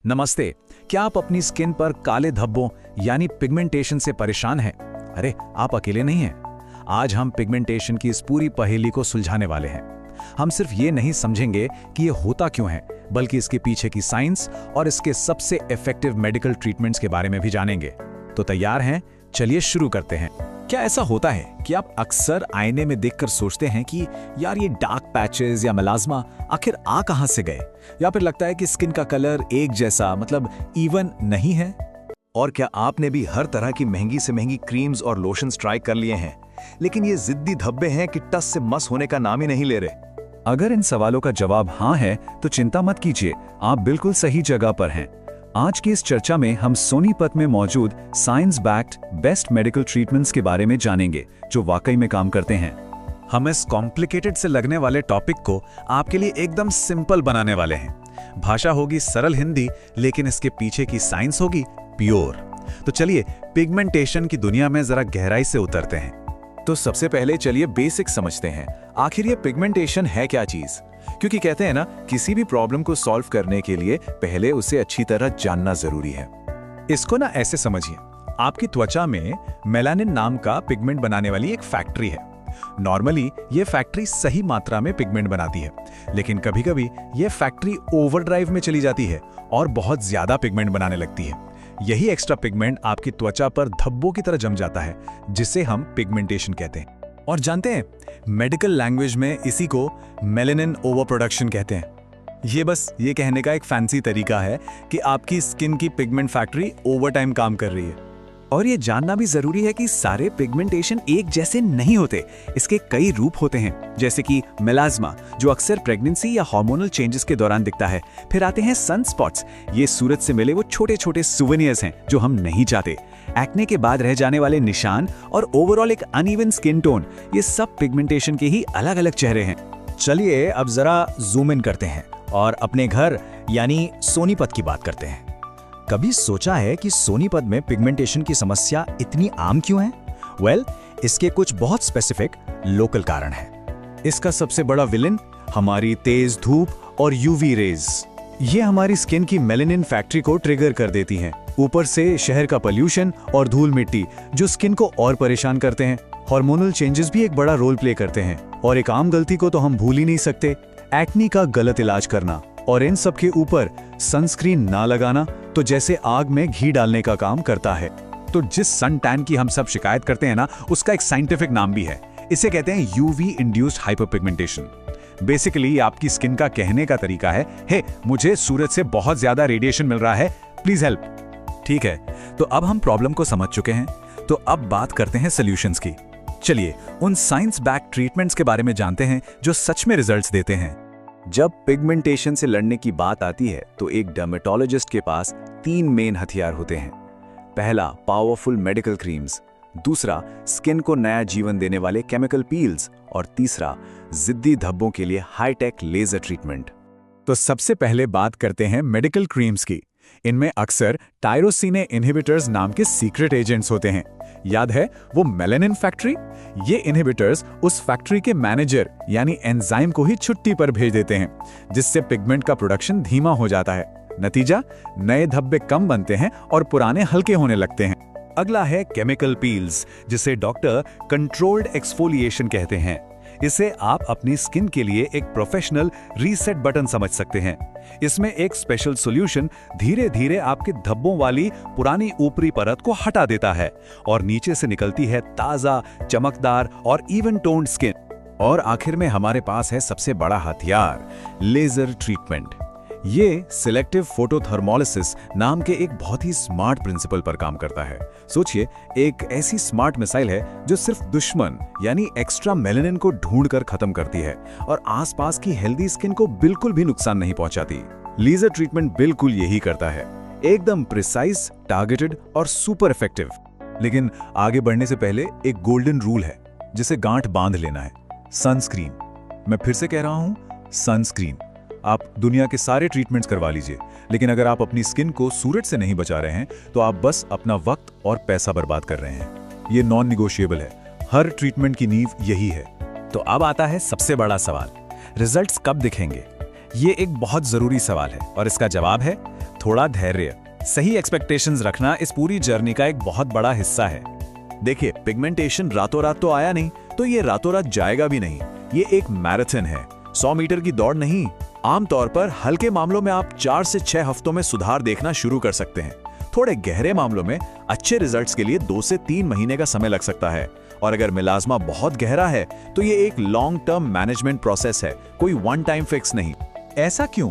नमस्ते। क्या आप अपनी स्किन पर काले धब्बों यानी पिगमेंटेशन से परेशान हैं? अरे, आप अकेले नहीं हैं। आज हम पिगमेंटेशन की इस पूरी पहेली को सुलझाने वाले हैं। हम सिर्फ ये नहीं समझेंगे कि ये होता क्यों है, बल्कि इसके पीछे की साइंस और इसके सबसे इफेक्टिव मेडिकल ट्रीटमेंट्स के बारे में भी जानेंगे। तो तैयार हैं? चलिए शुरू करते हैं। क्या ऐसा होता है कि आप अक्सर आईने में देखकर सोचते हैं कि यार ये डार्क पैचेस या मेलाज्मा आखिर आ कहां से गए, या फिर लगता है कि स्किन का कलर एक जैसा मतलब इवन नहीं है? और क्या आपने भी हर तरह की महंगी से महंगी क्रीम्स और लोशंस ट्राई कर लिए हैं, लेकिन ये जिद्दी धब्बे हैं कि टस से मस होने का नाम ही नहीं ले रहे? अगर इन सवालों का जवाब हाँ है तो चिंता मत कीजिए, आप बिल्कुल सही जगह पर हैं। आज की इस चर्चा में हम सोनीपत में मौजूद science backed best medical treatments के बारे में जानेंगे, जो वाकई में काम करते हैं। हम इस कॉम्प्लिकेटेड से लगने वाले टॉपिक को आपके लिए एकदम सिंपल बनाने वाले हैं। भाषा होगी सरल हिंदी, लेकिन इसके पीछे की साइंस होगी प्योर। तो चलिए पिगमेंटेशन की दुनिया में जरा गहराई से उतरते हैं। तो सबसे पहले चलिए बेसिक समझते हैं, आखिर ये पिगमेंटेशन है क्या चीज? क्योंकि कहते हैं ना, किसी भी प्रॉब्लम को सॉल्व करने के लिए पहले उसे अच्छी तरह जानना जरूरी है। इसको ना ऐसे समझिए, आपकी त्वचा में मेलानिन नाम का पिगमेंट बनाने वाली एक फैक्ट्री है। नॉर्मली ये फैक्ट्री सही मात्रा में पिगमेंट बनाती है, लेकिन कभी-कभी ये फैक्ट्री ओवरड्राइव में चली जाती है और बहुत ज्यादा पिगमेंट बनाने लगती है। यही एक्स्ट्रा पिगमेंट आपकी त्वचा पर धब्बों की तरह जम जाता है, जिसे हम पिगमेंटेशन कहते हैं। और जानते हैं, मेडिकल लैंग्वेज में इसी को मेलानिन ओवर प्रोडक्शन कहते हैं। ये बस ये कहने का एक फैंसी तरीका है कि आपकी स्किन की पिगमेंट फैक्ट्री ओवर टाइम काम कर रही है। और ये जानना भी जरूरी है कि सारे पिगमेंटेशन एक जैसे नहीं होते। इसके कई रूप होते हैं, जैसे कि मेलाज्मा, जो अक्सर प्रेगनेंसी या हार्मोनल चेंजेस के दौरान दिखता है। फिर आते हैं सनस्पॉट्स, ये सूरज से मिले वो छोटे छोटे सुवेनियर्स हैं जो हम नहीं चाहते। एक्ने के बाद रह जाने वाले निशान और ओवरऑल एक अनइवन स्किन टोन, ये सब पिगमेंटेशन के ही अलग अलग चेहरे हैं। चलिए अब जरा जूम इन करते हैं और अपने घर यानी सोनीपत की बात करते हैं। कभी सोचा है कि सोनीपत में पिगमेंटेशन की समस्या इतनी आम क्यों है? वेल, इसके कुछ बहुत स्पेसिफिक लोकल कारण हैं। इसका सबसे बड़ा विलेन हमारी तेज धूप और यूवी रेज। ये हमारी स्किन की मेलानिन फैक्ट्री को ट्रिगर कर देती हैं। ऊपर से शहर का पोल्यूशन और धूल मिट्टी, जो स्किन को और परेशान करते हैं। हार्मोनल चेंजेस भी एक बड़ा रोल प्ले करते हैं। और एक आम गलती को तो हम भूल ही नहीं सकते, एक्ने का गलत इलाज करना। और इन सब के ऊपर सनस्क्रीन ना लगाना तो जैसे आग में घी डालने का काम करता है। तो जिस सन टैन की हम सब शिकायत करते हैं ना, उसका एक साइंटिफिक नाम भी है। इसे कहते हैं यूवी इंड्यूस्ड हाइपरपिगमेंटेशन। बेसिकली आपकी स्किन का कहने का तरीका है, हे मुझे सूरज से बहुत ज्यादा रेडिएशन मिल रहा है, प्लीज हेल्प। ठीक है, तो अब हम प्रॉब्लम को समझ चुके हैं, तो अब बात करते हैं सॉल्यूशंस की। चलिए उन साइंस बैक्ड ट्रीटमेंट्स के बारे में जानते हैं जो सच में रिजल्ट्स देते हैं। जब पिगमेंटेशन से लड़ने की बात आती है तो एक डर्मेटोलॉजिस्ट के पास 3 मेन हथियार होते हैं। पहला, पावरफुल मेडिकल क्रीम्स। दूसरा, स्किन को नया जीवन देने वाले केमिकल पील्स। और तीसरा, जिद्दी धब्बों के लिए हाईटेक लेजर ट्रीटमेंट। तो सबसे पहले बात करते हैं मेडिकल क्रीम्स की। इनमें अक्सर टायरोसिने इनहिबिटर्स नाम के सीक्रेट एजेंट्स होते हैं। याद है वो मेलानिन फैक्ट्री? ये इनहिबिटर्स उस फैक्ट्री के मैनेजर यानी एंजाइम को ही छुट्टी पर भेज देते हैं, जिससे पिगमेंट का प्रोडक्शन धीमा हो जाता है। नतीजा, नए धब्बे कम बनते हैं और पुराने हल्के होने लगते हैं। अगला है केमिकल पील्स, जिसे डॉक्टर कंट्रोल्ड एक्सफोलिएशन कहते हैं। इसे आप अपनी स्किन के लिए एक प्रोफेशनल रीसेट बटन समझ सकते हैं। इसमें एक स्पेशल सॉल्यूशन धीरे धीरे आपके धब्बों वाली पुरानी ऊपरी परत को हटा देता है और नीचे से निकलती है ताजा, चमकदार और इवन टोन्ड स्किन। और आखिर में हमारे पास है सबसे बड़ा हथियार, लेजर ट्रीटमेंट। ये सिलेक्टिव फोटोथर्मोलिसिस नाम के एक बहुत ही स्मार्ट प्रिंसिपल पर काम करता है। सोचिए, एक ऐसी स्मार्ट मिसाइल है जो सिर्फ दुश्मन यानी एक्स्ट्रा मेलानिन को ढूंढकर खत्म करती है और आसपास की हेल्दी स्किन को बिल्कुल भी नुकसान नहीं पहुंचाती। लेजर ट्रीटमेंट बिल्कुल यही करता है, एकदम प्रिसाइज, टारगेटेड और सुपर इफेक्टिव। लेकिन आगे बढ़ने से पहले एक गोल्डन रूल है, जिसे गांठ बांध लेना है, सनस्क्रीन। मैं फिर से कह रहा हूं, सनस्क्रीन। आप दुनिया के सारे ट्रीटमेंट्स करवा लीजिए, लेकिन अगर आप अपनी स्किन को सूरज से नहीं बचा रहे हैं तो आप बस अपना वक्त और पैसा बर्बाद कर रहे हैं। ये नॉन निगोशिएबल है। हर ट्रीटमेंट की नींव यही है। तो अब आता है सबसे बड़ा सवाल, रिजल्ट्स कब दिखेंगे? ये एक बहुत जरूरी सवाल है और इसका जवाब है थोड़ा धैर्य, सही एक्सपेक्टेशंस रखना इस पूरी जर्नी का एक बहुत बड़ा हिस्सा है। देखिए, पिगमेंटेशन रातों रात तो आया नहीं, तो ये रातों रात जाएगा भी नहीं। ये एक मैराथन है, 100 मीटर की दौड़ नहीं। आमतौर पर हल्के मामलों में आप 4 से 6 हफ्तों में सुधार देखना शुरू कर सकते हैं। थोड़े गहरे मामलों में अच्छे रिजल्ट्स के लिए 2 से 3 महीने का समय लग सकता है। और अगर मिलाज़मा बहुत गहरा है तो ये एक लॉन्ग टर्म मैनेजमेंट प्रोसेस है, कोई वन टाइम फिक्स नहीं। ऐसा क्यों?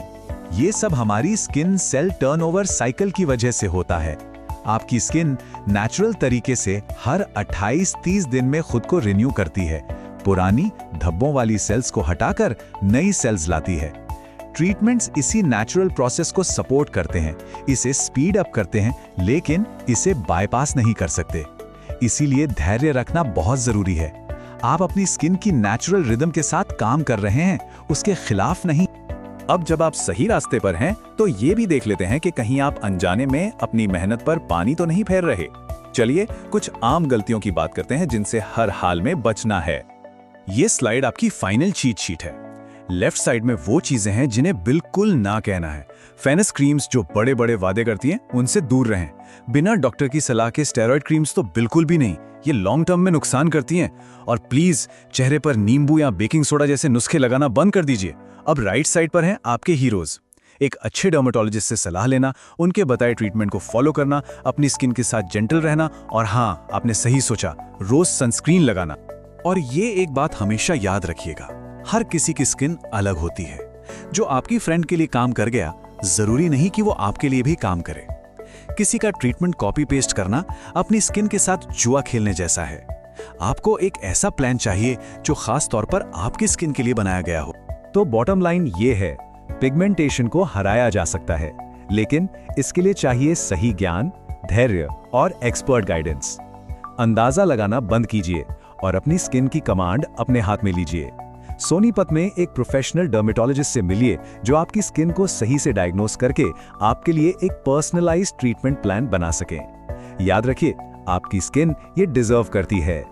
ये सब हमारी स्किन सेल टर्नओवर साइकिल की वजह से होता है। आपकी स्किन नेचुरल तरीके से हर 28-30 दिन में खुद को रिन्यू करती है, पुरानी धब्बों वाली सेल्स को हटाकर नई सेल्स लाती है। ट्रीटमेंट्स इसी नेचुरल प्रोसेस को सपोर्ट करते हैं, इसे स्पीड अप करते हैं, लेकिन इसे बाईपास नहीं कर सकते। इसीलिए धैर्य रखना बहुत जरूरी है। आप अपनी स्किन की नेचुरल रिदम के साथ काम कर रहे हैं, उसके खिलाफ नहीं। अब जब आप सही रास्ते पर हैं, तो ये भी देख लेते हैं कि कहीं आप अनजाने में अपनी मेहनत पर पानी तो नहीं फेर रहे। चलिए कुछ आम गलतियों की बात करते हैं जिनसे हर हाल में बचना है। ये स्लाइड आपकी फाइनल चीट शीट है। लेफ्ट साइड में वो चीजें हैं जिन्हें बिल्कुल ना कहना है। फेनस क्रीम्स जो बड़े बड़े वादे करती हैं, उनसे दूर रहें। बिना डॉक्टर की सलाह के स्टेरॉइड क्रीम्स तो बिल्कुल भी नहीं, ये लॉन्ग टर्म में नुकसान करती हैं। और प्लीज चेहरे पर नींबू या बेकिंग सोडा जैसे नुस्खे लगाना बंद कर दीजिए। अब राइट साइड पर हैं आपके हीरोज। एक अच्छे डर्मेटोलॉजिस्ट से सलाह लेना, उनके बताए ट्रीटमेंट को फॉलो करना, अपनी स्किन के साथ जेंटल रहना, और हाँ, आपने सही सोचा, रोज सनस्क्रीन लगाना। और ये एक बात हमेशा याद रखिएगा, हर किसी की स्किन अलग होती है। जो आपकी फ्रेंड के लिए काम कर गया, जरूरी नहीं कि वो आपके लिए भी काम करे। किसी का ट्रीटमेंट कॉपी पेस्ट करना अपनी स्किन के साथ जुआ खेलने जैसा है। आपको एक ऐसा प्लान चाहिए जो खास तौर पर आपकी स्किन के लिए बनाया गया हो। तो बॉटम लाइन ये है, पिगमेंटेशन को हराया जा सकता है, लेकिन इसके लिए चाहिए सही ज्ञान, धैर्य और एक्सपर्ट गाइडेंस। अंदाजा लगाना बंद कीजिए और अपनी स्किन की कमांड अपने हाथ में लीजिए। सोनीपत में एक प्रोफेशनल डर्मेटोलॉजिस्ट से मिलिए जो आपकी स्किन को सही से डायग्नोस करके आपके लिए एक पर्सनलाइज्ड ट्रीटमेंट प्लान बना सके। याद रखिए, आपकी स्किन ये डिजर्व करती है।